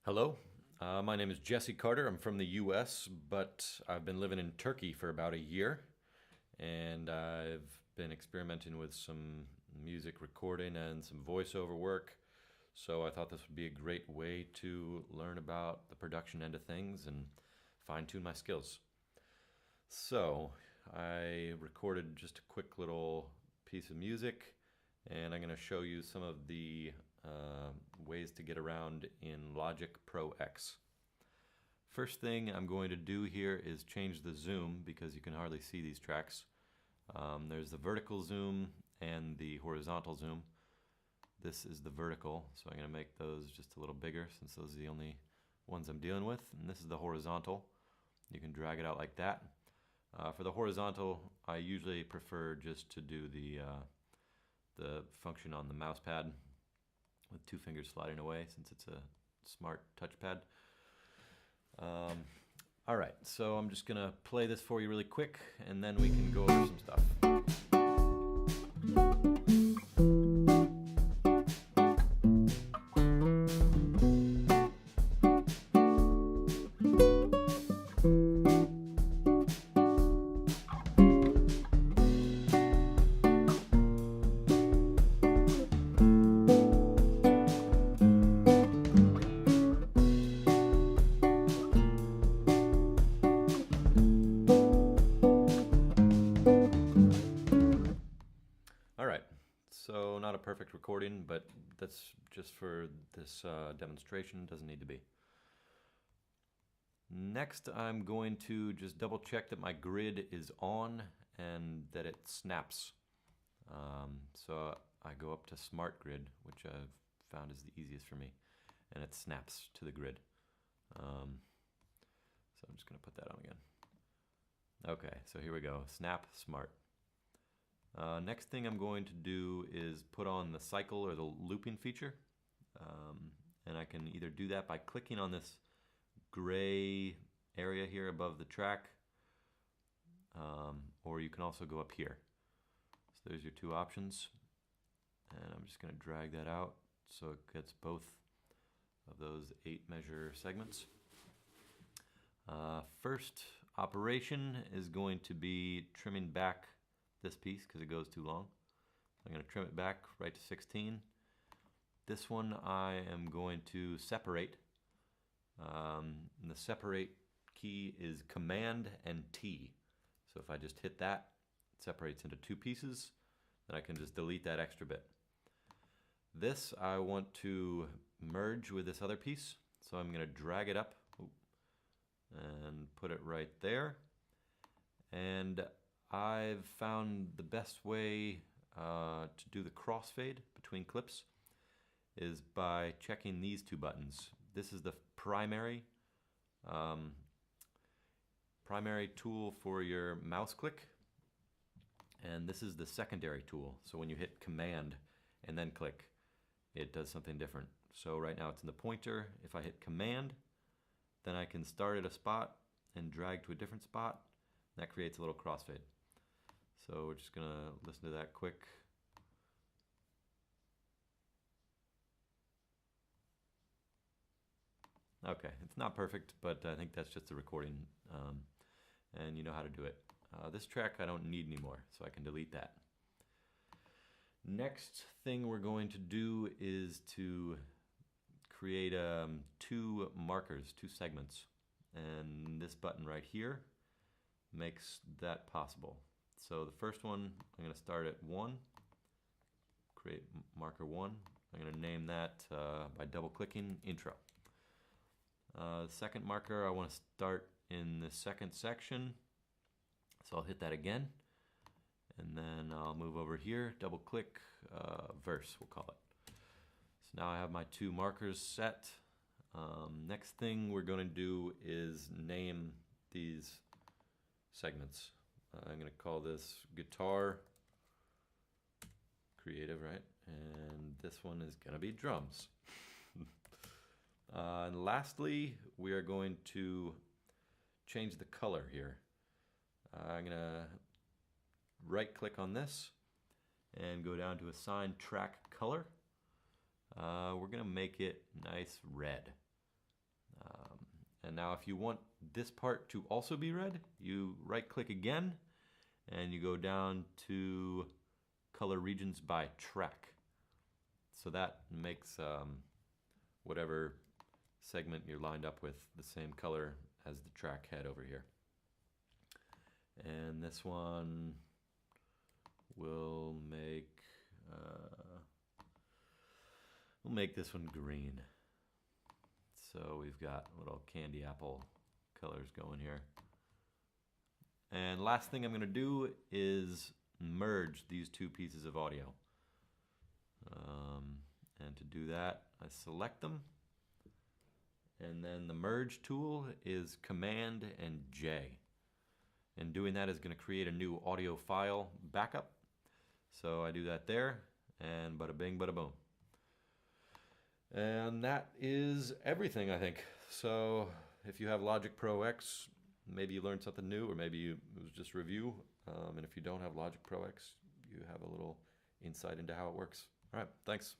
Hello, my name is Jesse Carter. I'm from the US, but I've been living in Turkey for about a year, and I've been experimenting with some music recording and some voiceover work. So I thought this would be a great way to learn about the production end of things and fine-tune my skills. So I recorded just a quick little piece of music, and I'm going to show you some of the ways to get around in Logic Pro X. First thing I'm going to do here is change the zoom because you can hardly see these tracks. There's the vertical zoom and the horizontal zoom. This is the vertical, so I'm going to make those just a little bigger since those are the only ones I'm dealing with. And this is the horizontal. You can drag it out like that. For the horizontal, I usually prefer just to do the function on the mouse pad with two fingers sliding away since it's a smart touchpad. All right, so I'm just gonna play this for you really quick and then we can go over some stuff. Alright, so not a perfect recording, but that's just for this demonstration, doesn't need to be. Next, I'm going to just double check that my grid is on and that it snaps. So I go up to Smart Grid, which I've found is the easiest for me, and it snaps to the grid. So I'm just going to put that on again. Okay, so here we go, Snap Smart. Next thing I'm going to do is put on the cycle or the looping feature. And I can either do that by clicking on this gray area here above the track, or you can also go up here. So there's your two options. And I'm just going to drag that out so it gets both of those 8 measure segments. First operation is going to be trimming back this piece because it goes too long. I'm going to trim it back right to 16. This one I am going to separate. And the separate key is Command and T. So if I just hit that, it separates into 2 pieces. Then I can just delete that extra bit. This I want to merge with this other piece. So I'm going to drag it up and put it right there. And I've found the best way to do the crossfade between clips is by checking these 2 buttons. This is the primary tool for your mouse click, and this is the secondary tool. So when you hit Command and then click, it does something different. So right now it's in the pointer. If I hit Command, then I can start at a spot and drag to a different spot. That creates a little crossfade. So we're just gonna listen to that quick. Okay, it's not perfect, but I think that's just the recording, and you know how to do it. This track I don't need anymore, so I can delete that. Next thing we're going to do is to create 2 markers, 2 segments, and this button right here makes that possible. So the first one, I'm going to start at 1, create marker 1. I'm going to name that by double clicking intro. The second marker, I want to start in the second section, so I'll hit that again, and then I'll move over here, double click, verse we'll call it. So now I have my 2 markers set. Next thing we're going to do is name these segments. I'm going to call this guitar, creative, right? And this one is going to be drums. And lastly, we are going to change the color here. I'm going to right click on this and go down to assign track color. We're going to make it nice red. And now if you want this part to also be red, you right click again and you go down to color regions by track. So that makes whatever segment you're lined up with the same color as the track head over here. And this one will make this one green. So we've got little candy apple colors going here. And last thing I'm going to do is merge these two pieces of audio. And to do that, I select them. And then the merge tool is Command and J. And doing that is going to create a new audio file backup. So I do that there, and bada bing, bada boom. And that is everything, I think. So if you have Logic Pro X, maybe you learned something new, or maybe it was just review. And if you don't have Logic Pro X, you have a little insight into how it works. All right, thanks.